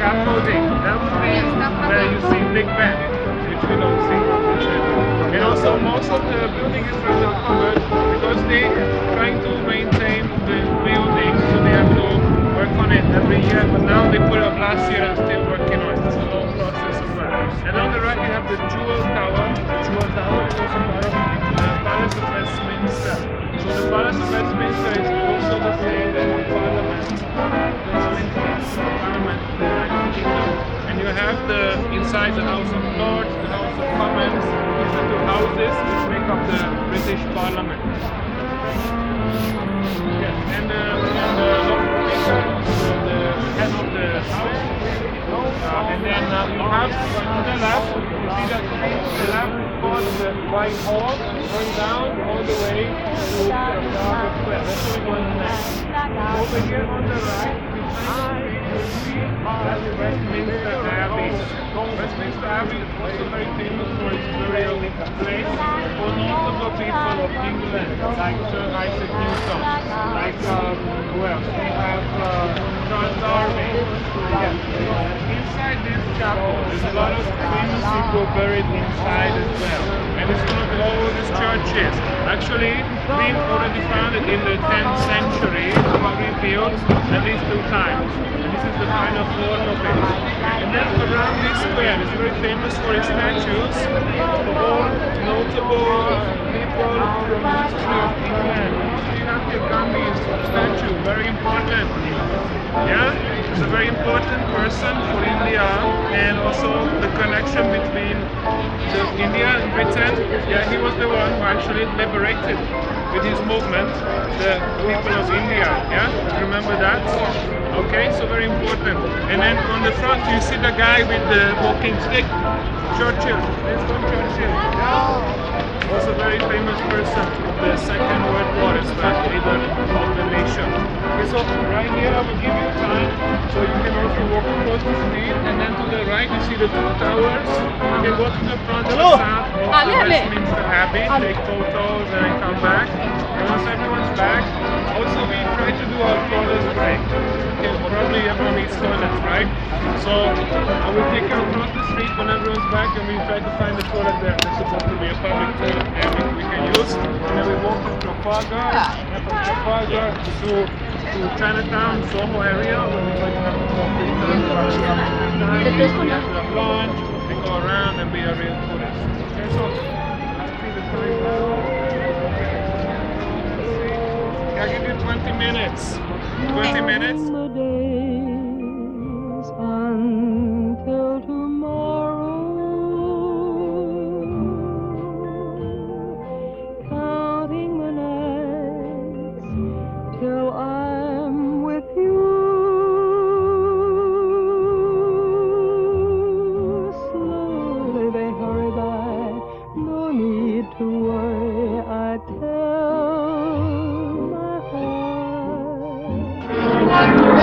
scaffolding, Elmsmead, where you see Big Ben, which we don't see. And also most of the building is rather covered because they trying to maintain the building, so they have to work on it every year. But now they put up last year and still working on it. It's a long process as well. And on the right you have the Jewel Tower. The Jewel Tower is also part of the Palace of Westminster. So the Palace of Westminster is also the same as the Parliament. Westminster Parliament of the United Kingdom. And you have the inside the House of Lords, the House of Commons, these are two houses which make up the British Parliament. Yes, and the Lord Speaker, the head of the House. And then you have to the left, you see that the left part of the White Hall going down all the way to Trafalgar Square. That's where we're going next. Over here on the right, you see that's Westminster Abbey. Westminster Abbey is also very famous for its burial place for notable people of England, like Sir Isaac Newton, like who else? We have John Darby. Yes. Inside this chapel, there's a lot of famous people buried inside as well. And it's one of the oldest churches. Actually, been already founded in the 10th century, but rebuilt at least 2 times. And this is the final form of it. And then around this square, it's very famous for its statues of all notable people from the history of England. Sri Lanka Gandhi's statue, very important. Yeah, it's a very important person for India, and also the connection between India and Britain. Yeah, he was the one who actually liberated with his movement the people of India. Yeah, remember that? Okay, so very important. And then on the front you see the guy with the walking stick, Churchill. Winston Churchill. Yeah. Was a very famous person of the Second World War as well, leader of the nation. Okay, so right here I will give you time, so you can also walk across the street, and then to the right you see the 2 towers. You can go to the front facade of the Westminster Abbey, take photos, and then come back. And once everyone's back, also we try to do our toilet break. Okay, probably everyone needs toilets, right? So I will take you across the street when everyone's back, and we try to find the toilet there. There's supposed to be a public toilet there we can use. And then we walk to Trafalgar, and from Trafalgar to Chinatown, Soho area, where we try to have a coffee. We have to have lunch, we go around and be a real tourist. Okay, so I see the time now. I'll give you 20 minutes. 20 minutes. Until tomorrow, counting the nights till I'm with you. Slowly they hurry by, no need to worry, I tell my heart.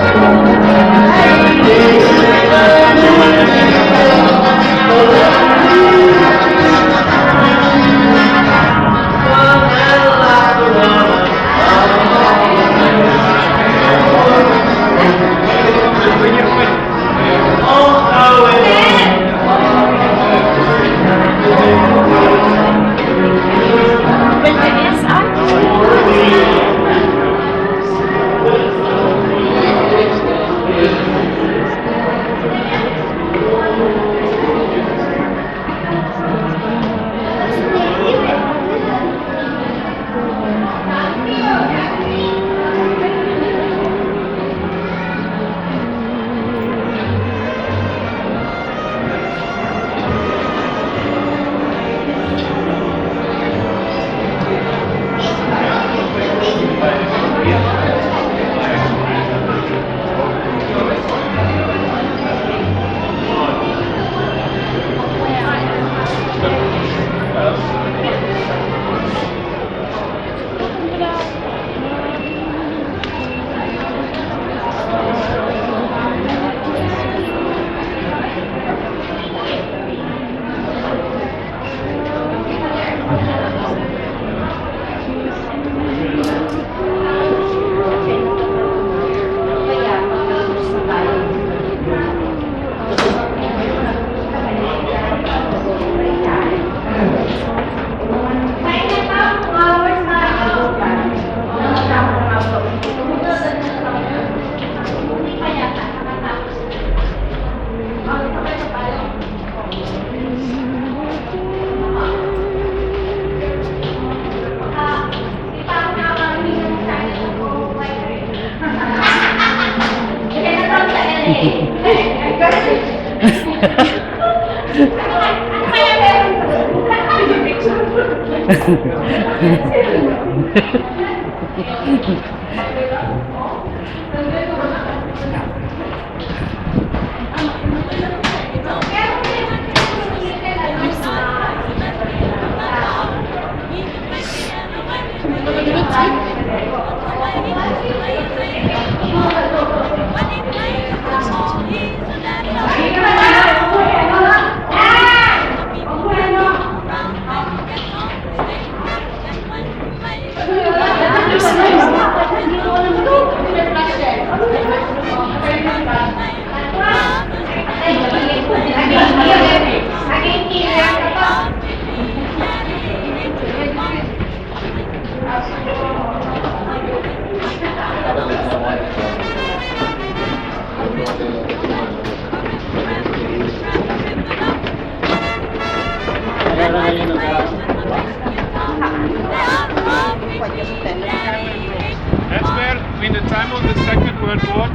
That's where, in the time of the Second World War,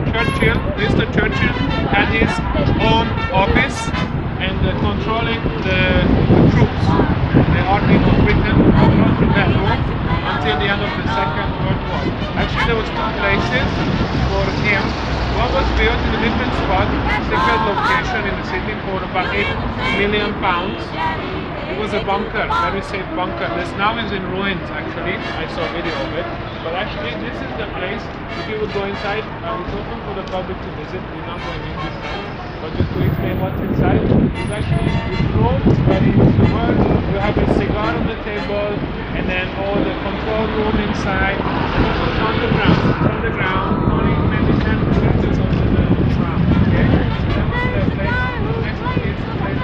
Mr. Churchill had his own office and controlling the troops, the army of Britain, controlling that room until the end of the Second World War. Actually, there was two places for him. One was built in a different spot, secret location in the city for about £8 million. It was a bunker, very safe bunker. This now is in ruins actually. I saw a video of it. But actually this is the place, if you would go inside, it's open for the public to visit. We're not going in this time. But just to explain what's inside, it's actually this room where you use the word, you have a cigar on the table, and then all the control room inside, and it's on the ground. It's on the ground, only maybe 10 meters under the ground. Okay? That was the place. Next is the place where the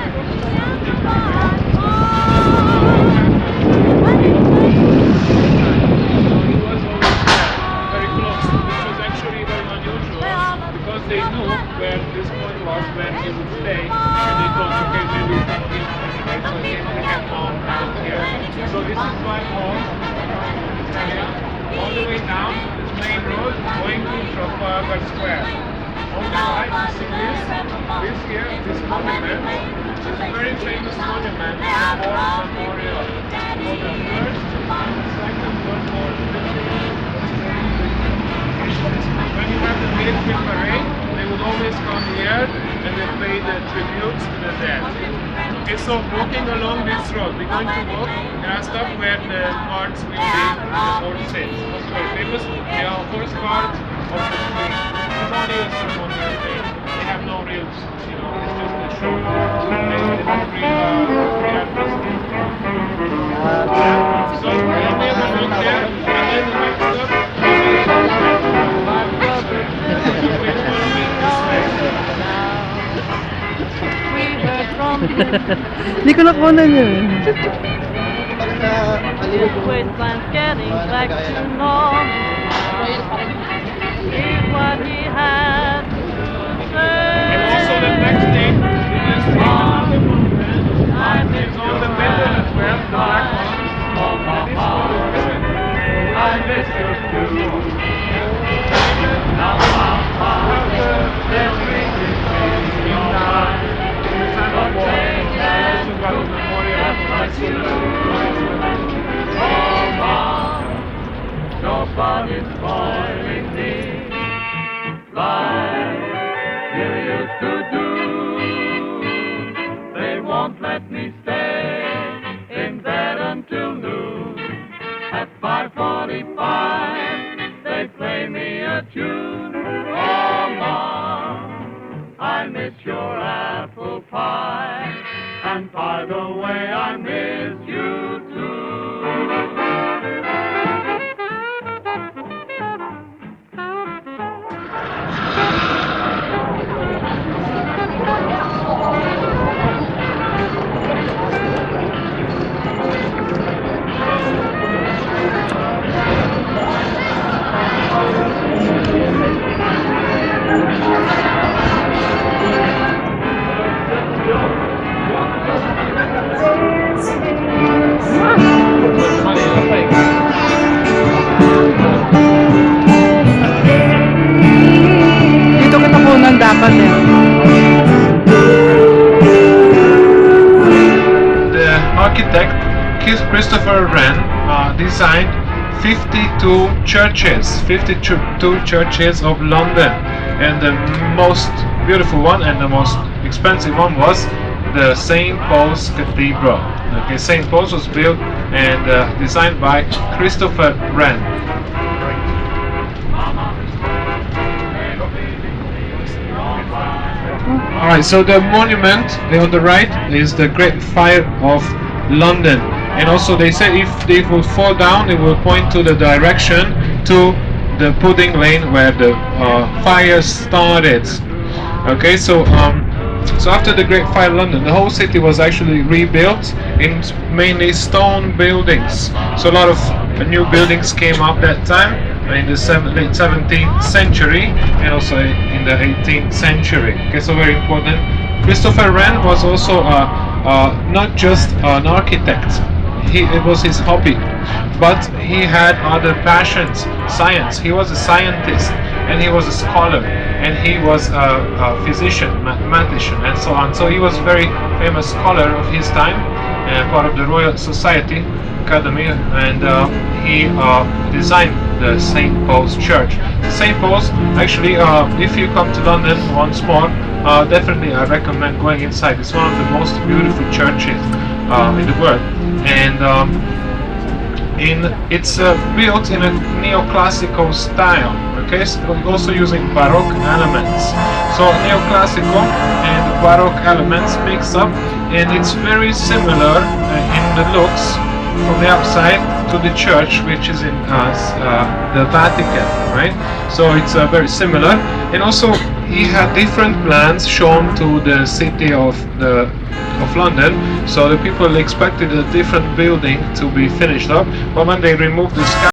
they knew where this point was, where he would stay, and they thought, okay, maybe it's not here anyway, so they had home down here. So this is my home, all the way down this main road, going to Trafalgar Square. On the right, you see this here, this monument, is a very famous monument, the War Memorial, for the First and Second World War. When you have the military parade, they would always come here and they pay the tributes to the dead. Okay, so walking along this road, we're going to walk. There are stuff where the cards will be the horses. Also very famous. They are horse cards of the queen. It's only a ceremonial thing. They have no real, it's just a show. They don't real address. So let me have a look there, and then the next step. Hindi ko nakunan yun. Wasteland's getting back to normal. Here's what he had to say. And also the next thing is the monument. It's on the middle as well, the black one. I miss you too. Now nobody's spoiling me like you used to do. They won't let me stay in bed until noon. At 5:45 they play me a tune. Oh, Mom, I miss your apple pie. And by the way, I miss you too. architect Christopher Wren designed 52 churches of London, and the most beautiful one and the most expensive one was the St. Paul's Cathedral. Okay, St. Paul's was built and designed by Christopher Wren. Alright, so the monument on the right is the Great Fire of London. And also they say if they will fall down, it will point to the direction to the Pudding Lane where the fire started. Okay, so after the Great Fire of London, the whole city was actually rebuilt in mainly stone buildings. So a lot of new buildings came up that time in the late 17th century and also in the 18th century. Okay, so very important. Christopher Wren was also not just an architect. It was his hobby, but he had other passions. Science. He was a scientist, and he was a scholar, and he was a physician, mathematician, and so on. So he was a very famous scholar of his time, part of the Royal Society Academy, and he designed the St. Paul's Church. St. Paul's, actually, if you come to London once more, definitely I recommend going inside. It's one of the most beautiful churches in the world, and it's built in a neoclassical style. Okay, so also using Baroque elements. So neoclassical and Baroque elements mix up, and it's very similar in the looks from the outside to the church, which is in the Vatican, right? So it's very similar, and also he had different plans shown to the city of London. So the people expected a different building to be finished up, but when they removed the sky